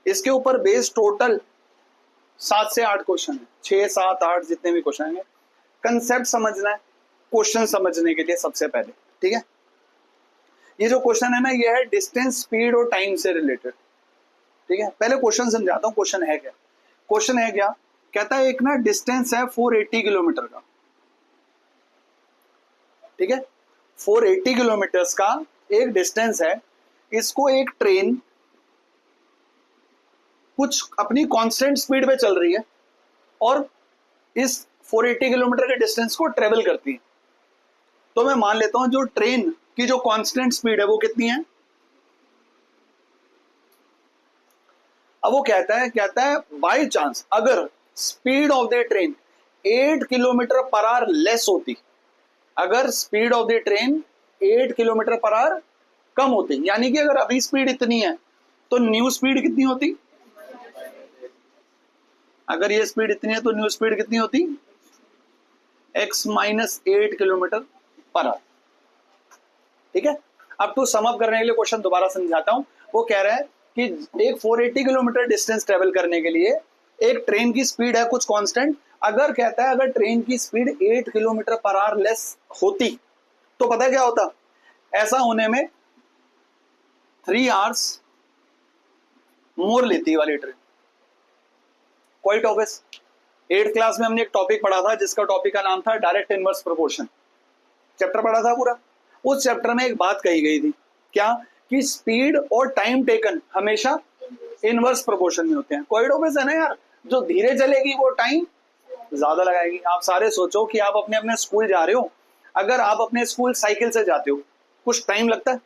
इसके ऊपर based total 7 से 8 क्वेश्चन है, 6 7 8 जितने भी क्वेश्चन है। कंसेप्ट समझना है क्वेश्चन समझने के लिए सबसे पहले, ठीक है। ये जो क्वेश्चन है ना, ये है डिस्टेंस, स्पीड और टाइम से रिलेटेड, ठीक है। पहले क्वेश्चन समझाता हूँ क्वेश्चन है क्या। क्वेश्चन है क्या, कहता है एक ना डिस्टेंस है 480 किलोमीटर का, ठीक है। 480 किलोमीटर्स का एक डिस्टेंस है, इसको एक ट्रेन कुछ अपनी कांस्टेंट स्पीड पे चल रही है और इस 480 किलोमीटर के डिस्टेंस को ट्रेवल करती है। तो मैं मान लेता हूं जो ट्रेन की जो कांस्टेंट स्पीड है वो कितनी है। अब वो कहता है बाय चांस अगर speed of the train 8 kilometre per hour less होती, अगर speed of the train 8 kilometre per hour कम होती, यानी कि अगर अभी स्पीड इतनी है तो न्यू स्पीड कितनी होती, अगर ये स्पीड इतनी है तो न्यू स्पीड कितनी होती, x minus 8 kilometre per our, ठीक है। अब तो सम अप करने के लिए क्वेश्चन दोबारा समझाता हूं। वो कह रहा है कि एक 480 किलोमीटर डिस्टेंस ट्रेवल करने के लिए एक ट्रेन की स्पीड है कुछ कांस्टेंट, अगर कहता है अगर ट्रेन की speed 8 kilometre per hour less होती तो पता है क्या होता, ऐसा होने में 3 आवर्स मोर लेती वाली train. Quite obvious. 8th class में हमने एक टॉपिक पढ़ा था जिसका टॉपिक का नाम था डायरेक्ट इनवर्स प्रोपोर्शन, चैप्टर पढ़ा था पूरा। उस चैप्टर में एक बात कही गई थी, क्या कि स्पीड और टाइम टेकन हमेशा इनवर्स प्रोपोर्शन में होते हैं। क्वाइट ऑब्वियस है ना यार, जो धीरे चलेगी वो टाइम ज्यादा लगाएगी। आप सारे सोचो कि आप अपने अपने स्कूल जा रहे हो, अगर आप अपने स्कूल साइकिल से जाते हो कुछ टाइम लगता है,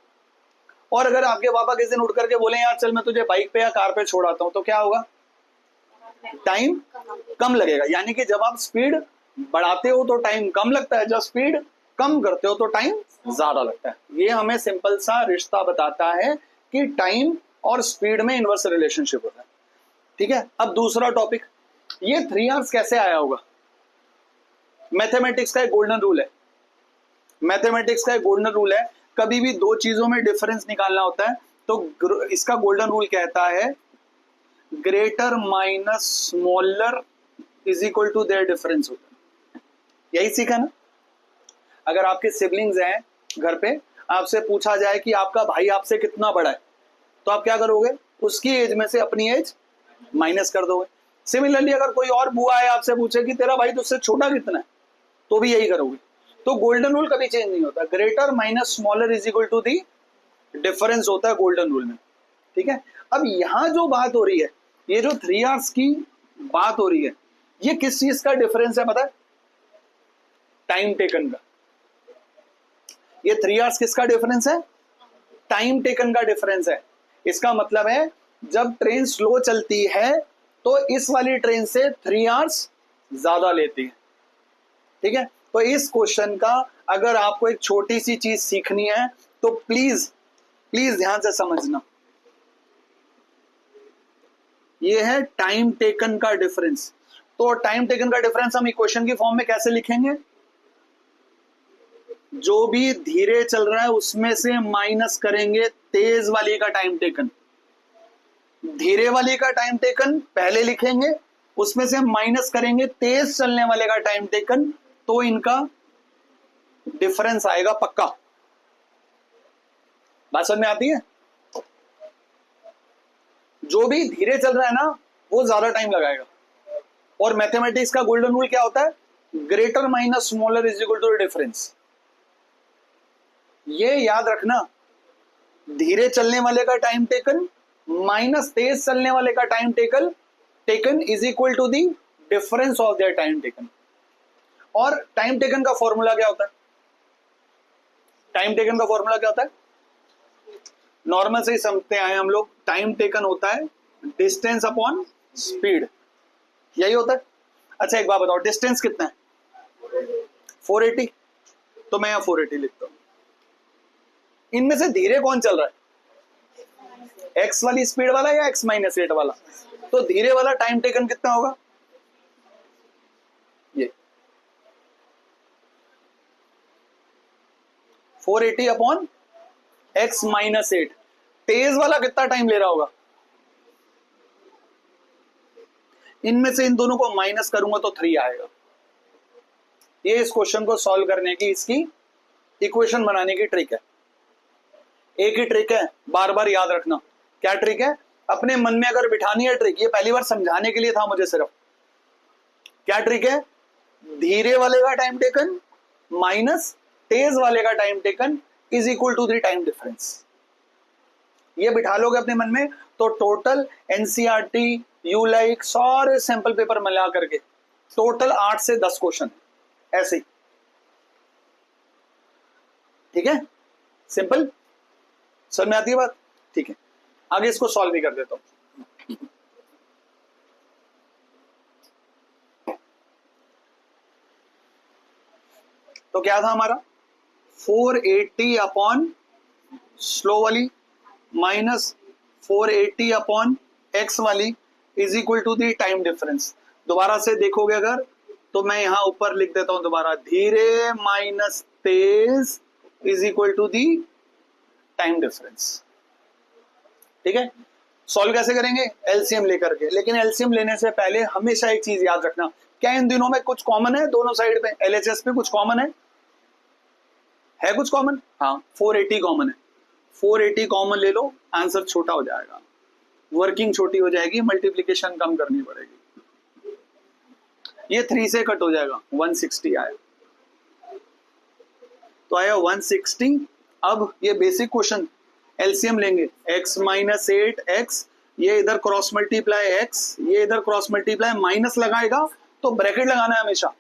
और अगर आपके पापा किसी दिन उठ करके बोले यार चल मैं तुझे बाइक पे या कार पे छोड़ आता हूं, तो क्या होगा, टाइम कम लगेगा। यानी कि जब आप स्पीड बढ़ाते हो तो टाइम कम लगता है, जब स्पीड कम करते हो तो टाइम ज्यादा लगता है। ये हमें सिंपल सा रिश्ता बताता है कि टाइम और स्पीड में इनवर्स रिलेशनशिप होता है, ठीक है। अब दूसरा टॉपिक, ये 3 आवर्स कैसे आया होगा। मैथमेटिक्स का एक गोल्डन रूल है, मैथमेटिक्स का एक गोल्डन रूल है, कभी भी दो चीजों में डिफरेंस निकालना होता है तो इसका गोल्डन रूल कहता है greater minus smaller is equal to their difference होता है। यही सीखा ना। अगर आपके सिबलिंग्स हैं घर पे, आपसे पूछा जाए कि आपका भाई आपसे कितना बड़ा है, तो आप क्या करोगे, उसकी एज में से अपनी एज माइनस कर दोगे। सिमिलरली अगर कोई और बुआ है आपसे पूछे कि तेरा भाई तुझसे छोटा कितना है, तो भी यही करोगे। तो गोल्डन रूल कभी चेंज नहीं होता, greater minus smaller is equal to the difference होता है गोल्डन रूल में, ठीक है। अब यहां जो बात हो रही है, ये जो 3 आवर्स की बात हो रही है, ये किस चीज का डिफरेंस है पता है, टाइम टेकन का। ये 3 आवर्स किसका डिफरेंस है, टाइम टेकन का डिफरेंस है। इसका मतलब है जब ट्रेन स्लो चलती है तो इस वाली ट्रेन से 3 आवर्स ज्यादा लेती है, ठीक है। तो इस क्वेश्चन का अगर आपको एक छोटी सी चीज सीखनी है तो प्लीज प्लीज ध्यान से समझना, ये है टाइम टेकन का डिफरेंस। तो टाइम टेकन का डिफरेंस हम इक्वेशन की फॉर्म में कैसे लिखेंगे, जो भी धीरे चल रहा है उसमें से माइनस करेंगे तेज वाली का टाइम टेकन, धीरे वाली का टाइम टेकन पहले लिखेंगे, उसमें से माइनस करेंगे तेज चलने वाले का टाइम टेकन, तो इनका डिफरेंस आएगा पक्का। बात समझ में आती है। जो भी धीरे चल रहा है ना वो ज्यादा टाइम लगाएगा। और मैथमेटिक्स का गोल्डन रूल क्या होता है, greater minus smaller is equal to difference. ये याद रखना, धीरे चलने वाले का टाइम टेकन माइनस तेज चलने वाले का time taken is equal to the difference of their time taken. और टाइम टेकन का फॉर्मूला क्या होता है, टाइम टेकन का फॉर्मूला क्या होता है, नॉर्मल से ही समझते आए हम लोग, टाइम टेकन होता है डिस्टेंस अपॉन स्पीड, यही होता है। अच्छा एक बात बताओ, डिस्टेंस कितना है 480, तो मैं यहां 480 लिखता हूं। इनमें से धीरे कौन चल रहा है, एक्स वाली स्पीड वाला या एक्स माइनस 8 वाला, तो धीरे वाला टाइम टेकन कितना होगा, ये 480 अपॉन एक्स माइनस 8। तेज वाला कितना टाइम ले रहा होगा, इनमें से इन दोनों को माइनस करूंगा तो 3 आएगा। ये इस क्वेश्चन को सॉल्व करने की, इसकी इक्वेशन बनाने की ट्रिक है। एक ही ट्रिक है, बार बार याद रखना। क्या ट्रिक है? अपने मन में अगर बिठानी है ट्रिक, ये पहली बार समझाने के लिए था मुझे सिर्फ। क्या ट्रिक है? धीरे वाले का टाइम टेकन माइनस तेज वाले का time taken is equal to the time difference. ये बिठा लोगे अपने मन में तो टोटल एनसीईआरटी, यू लाइक सारे सैंपल पेपर मिला करके टोटल 8 से 10 क्वेश्चन ऐसे ही। ठीक है, सिंपल, समझ में आती है बात? ठीक है, आगे इसको सॉल्व भी कर देता हूं। तो क्या था हमारा? 480 अपॉन स्लो वाली माइनस 480 अपॉन एक्स वाली is equal to the time difference. दोबारा से देखोगे अगर तो मैं यहां ऊपर लिख देता हूं दोबारा, धीरे माइनस तेज is equal to the time difference. ठीक है, सॉल्व कैसे करेंगे? एलसीएम लेकर के। लेकिन एलसीएम लेने से पहले हमेशा एक चीज याद रखना, क्या इन दिनों में कुछ कॉमन है? दोनों साइड पे एलएचएस पे कुछ कॉमन है कुछ कॉमन? हाँ, 480 कॉमन है। 480 कॉमन ले लो, आंसर छोटा हो जाएगा, वर्किंग छोटी हो जाएगी, मल्टीप्लीकेशन कम करनी पड़ेगी। ये 3 से कट हो जाएगा, 160 आया। तो आया 160। अब ये बेसिक क्वेश्चन एलसीएम लेंगे, x माइनस 8x, ये इधर क्रॉस मल्टीप्लाई x, ये इधर क्रॉस मल्टीप्लाई, माइनस लगाएगा तो ब्रैकेट लगाना है हमेशा।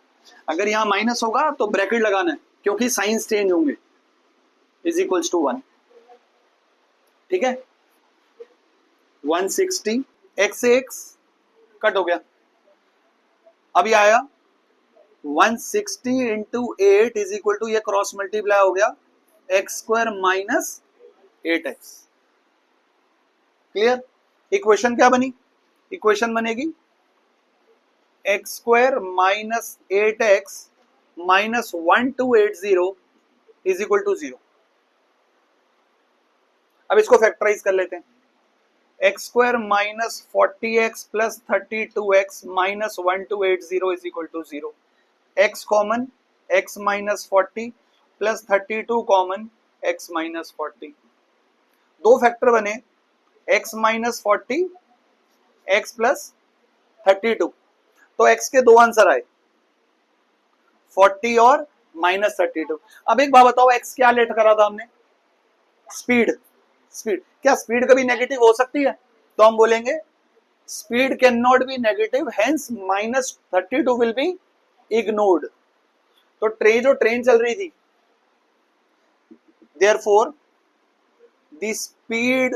अगर यहां माइनस होगा तो ब्रैकेट लगाना है, क्योंकि साइंस चेंज होंगे। Is equals to 1। ठीक है, 160 x से x कट हो गया। अब ये आया 160 इंटू 8 इज इक्वल टू, ये क्रॉस मल्टीप्लाई हो गया x square minus 8x। Clear? Equation क्या बनी? इक्वेशन बनेगी x square minus 8x minus 1280 is equal to 0। अब इसको फैक्टराइज कर लेते हैं। X square minus 40x plus 32x minus 1280 is equal to 0। X common, x minus 40 plus 32 common, x minus 40। दो factor बने, x माइनस 40, x प्लस 32। तो x के दो आंसर आए, 40 और माइनस 32। अब एक बात बताओ, x क्या लेट करा था हमने? स्पीड। स्पीड, क्या स्पीड कभी नेगेटिव हो सकती है? तो हम बोलेंगे speed can not be negative, hence minus 32 will be ignored. तो जो ट्रेन चल रही थी, therefore the speed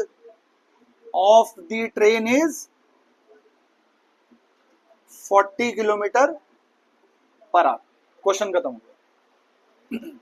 of the train is 40 kilometre per our. Question खत्म हो गया।